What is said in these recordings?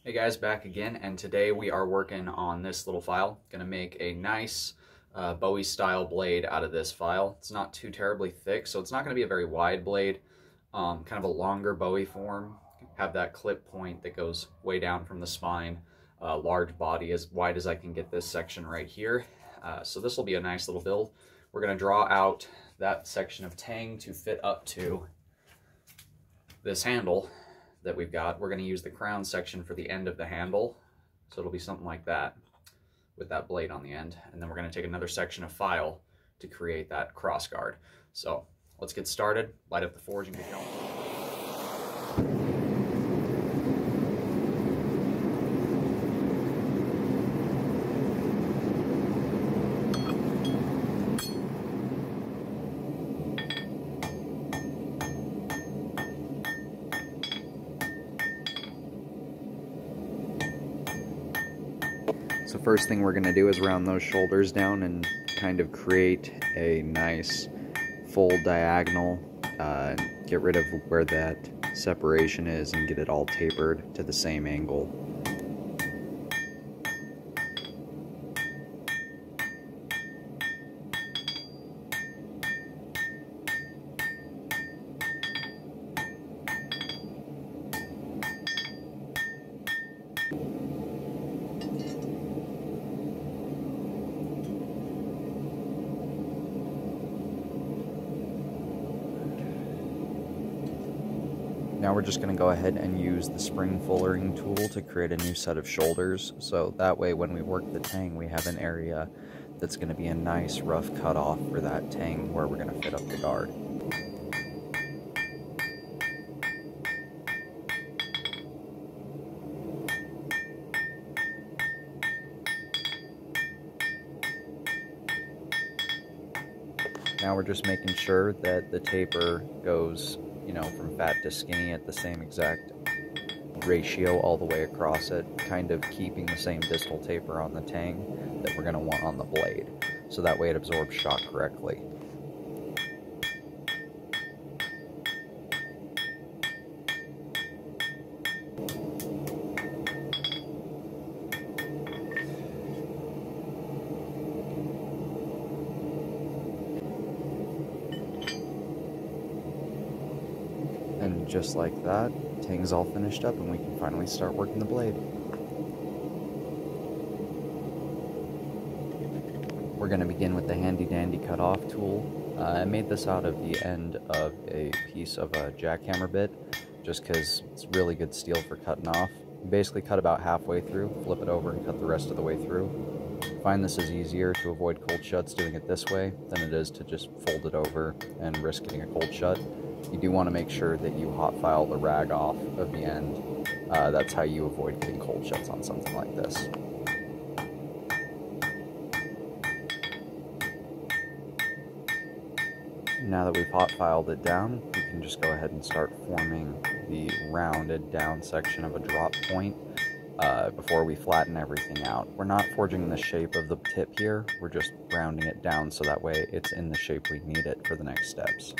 Hey guys, back again, and today we are working on this little file. Gonna make a nice Bowie style blade out of this file. It's not too terribly thick, so it's not gonna be a very wide blade. Kind of a longer Bowie form. Have that clip point that goes way down from the spine. Large body, as wide as I can get this section right here. So this will be a nice little build. We're gonna draw out that section of tang to fit up to this handle that we've got. We're going to use the crown section for the end of the handle, so it'll be something like that with that blade on the end, and then we're going to take another section of file to create that cross guard. So let's get started, light up the forge and get going. So first thing we're going to do is round those shoulders down and kind of create a nice full diagonal, get rid of where that separation is and get it all tapered to the same angle. Now we're just going to go ahead and use the spring fullering tool to create a new set of shoulders, so that way when we work the tang we have an area that's going to be a nice rough cutoff for that tang where we're going to fit up the guard. Now we're just making sure that the taper goes, from fat to skinny at the same exact ratio all the way across it, kind of keeping the same distal taper on the tang that we're going to want on the blade, so that way it absorbs shock correctly. And just like that, tang's all finished up and we can finally start working the blade. We're going to begin with the handy dandy cutoff tool. I made this out of the end of a piece of a jackhammer bit, just because it's really good steel for cutting off. You basically cut about halfway through, flip it over and cut the rest of the way through. I find this is easier to avoid cold shuts doing it this way than it is to just fold it over and risk getting a cold shut. You do want to make sure that you hot file the rag off of the end. That's how you avoid getting cold shuts on something like this. Now that we've hot filed it down, we can just go ahead and start forming the rounded down section of a drop point before we flatten everything out. We're not forging the shape of the tip here, we're just rounding it down so that way it's in the shape we need it for the next steps.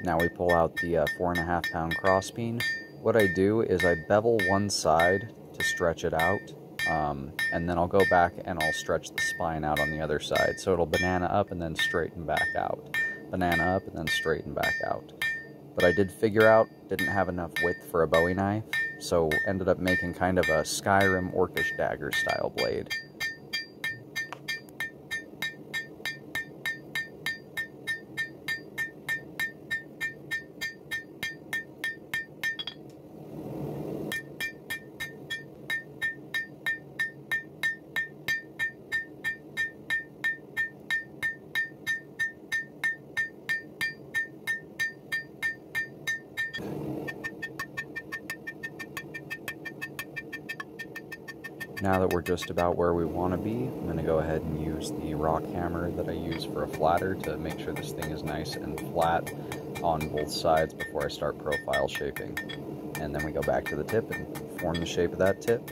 Now we pull out the 4.5 pound cross beam. What I do is I bevel one side to stretch it out, and then I'll go back and I'll stretch the spine out on the other side. So it'll banana up and then straighten back out. Banana up and then straighten back out. But I did figure out, didn't have enough width for a Bowie knife, so ended up making kind of a Skyrim orcish dagger style blade. Now that we're just about where we want to be, I'm going to go ahead and use the rock hammer that I use for a flatter to make sure this thing is nice and flat on both sides before I start profile shaping. And then we go back to the tip and form the shape of that tip.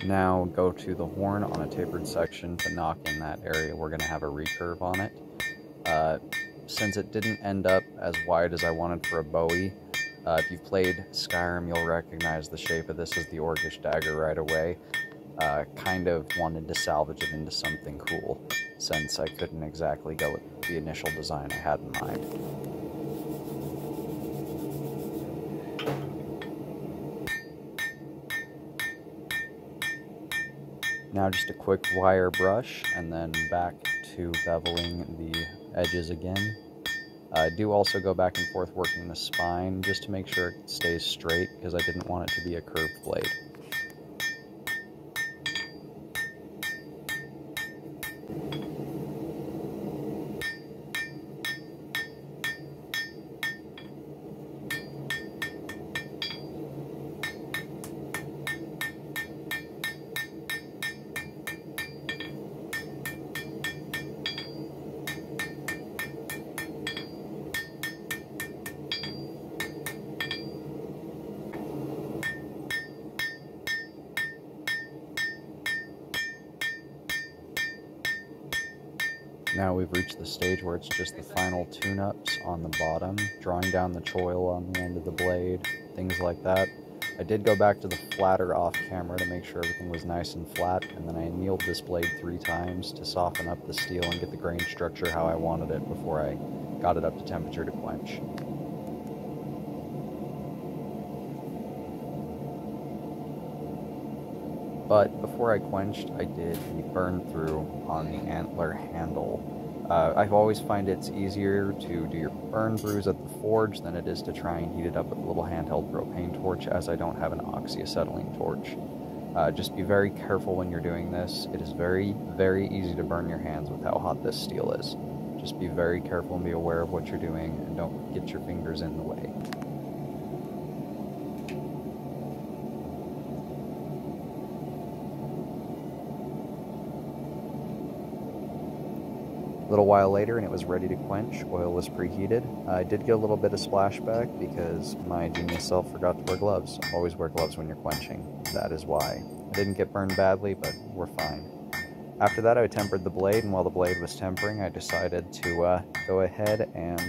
Now go to the horn on a tapered section to knock in that area. We're going to have a recurve on it. Since it didn't end up as wide as I wanted for a Bowie, if you've played Skyrim, you'll recognize the shape of this as the Orcish dagger right away. Kind of wanted to salvage it into something cool, since I couldn't exactly go with the initial design I had in mind. Now just a quick wire brush, and then back to beveling the edges again. Do also go back and forth working the spine, just to make sure it stays straight, because I didn't want it to be a curved blade. Now we've reached the stage where it's just the final tune-ups on the bottom, drawing down the choil on the end of the blade, things like that. I did go back to the flatter off camera to make sure everything was nice and flat, and then I annealed this blade 3 times to soften up the steel and get the grain structure how I wanted it before I got it up to temperature to quench. But before I quenched, I did the burn through on the antler handle. I always find it's easier to do your burn throughs at the forge than it is to try and heat it up with a little handheld propane torch, as I don't have an oxyacetylene torch. Just be very careful when you're doing this. It is very, very easy to burn your hands with how hot this steel is. Just be very careful and be aware of what you're doing, and don't get your fingers in the way. A little while later, and it was ready to quench. Oil was preheated. I did get a little bit of splashback because my genius self forgot to wear gloves. Always wear gloves when you're quenching. That is why. I didn't get burned badly, but we're fine. After that, I tempered the blade, and while the blade was tempering, I decided to go ahead and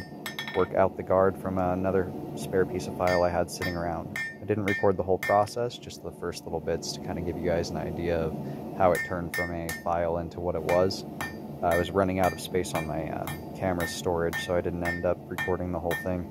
work out the guard from another spare piece of file I had sitting around. I didn't record the whole process, just the first little bits to kind of give you guys an idea of how it turned from a file into what it was. I was running out of space on my camera storage, so I didn't end up recording the whole thing.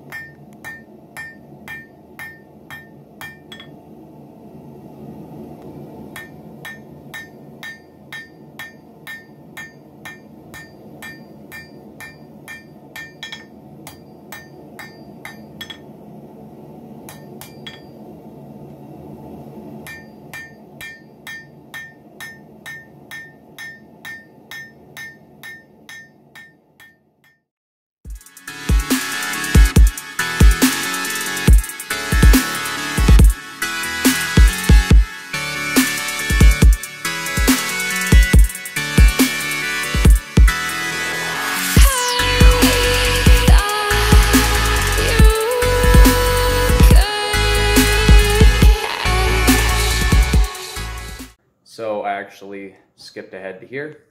So I actually skipped ahead to here.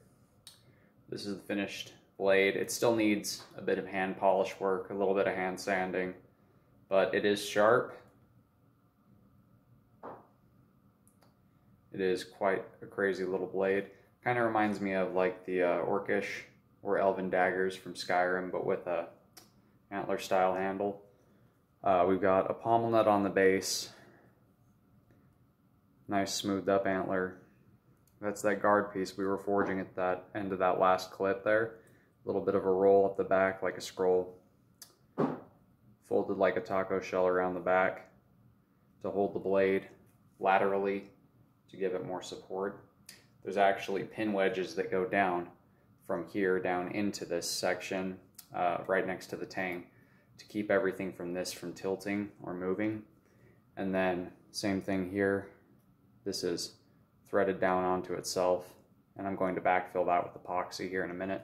This is the finished blade. It still needs a bit of hand polish work, a little bit of hand sanding, but it is sharp. It is quite a crazy little blade. Kind of reminds me of like the Orcish or Elven daggers from Skyrim, but with a antler style handle. We've got a pommel nut on the base. Nice smoothed up antler. That's that guard piece we were forging at that end of that last clip there. A little bit of a roll up the back like a scroll. Folded like a taco shell around the back to hold the blade laterally to give it more support. There's actually pin wedges that go down from here down into this section right next to the tang to keep everything from this from tilting or moving. And then same thing here. This is threaded down onto itself, and I'm going to backfill that with epoxy here in a minute.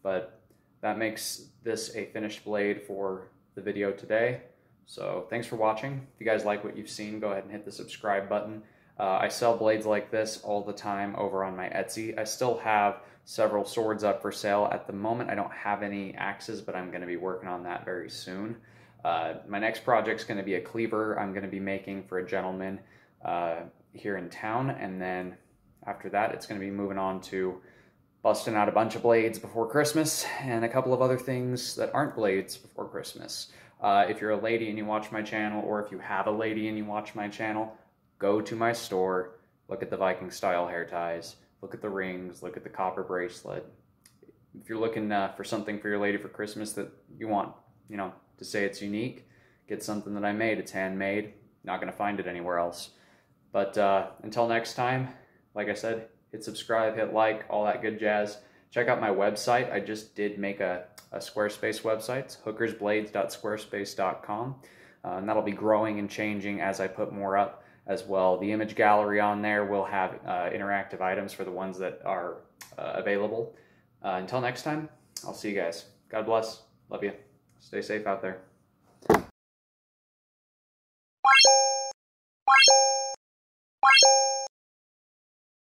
But that makes this a finished blade for the video today. So thanks for watching. If you guys like what you've seen, go ahead and hit the subscribe button. I sell blades like this all the time over on my Etsy. I still have several swords up for sale. At the moment, I don't have any axes, but I'm going to be working on that very soon. My next project's going to be a cleaver I'm going to be making for a gentleman here in town, and then after that, it's going to be moving on to busting out a bunch of blades before Christmas and a couple of other things that aren't blades before Christmas. If you're a lady and you watch my channel, or if you have a lady and you watch my channel, go to my store, look at the Viking style hair ties, look at the rings, look at the copper bracelet. If you're looking for something for your lady for Christmas that you want, you know, to say it's unique, get something that I made. It's handmade. Not going to find it anywhere else. But until next time, like I said, hit subscribe, hit like, all that good jazz. Check out my website. I just did make a Squarespace website. It's hookersblades.squarespace.com. And that'll be growing and changing as I put more up as well. The image gallery on there will have interactive items for the ones that are available. Until next time, I'll see you guys. God bless. Love you. Stay safe out there.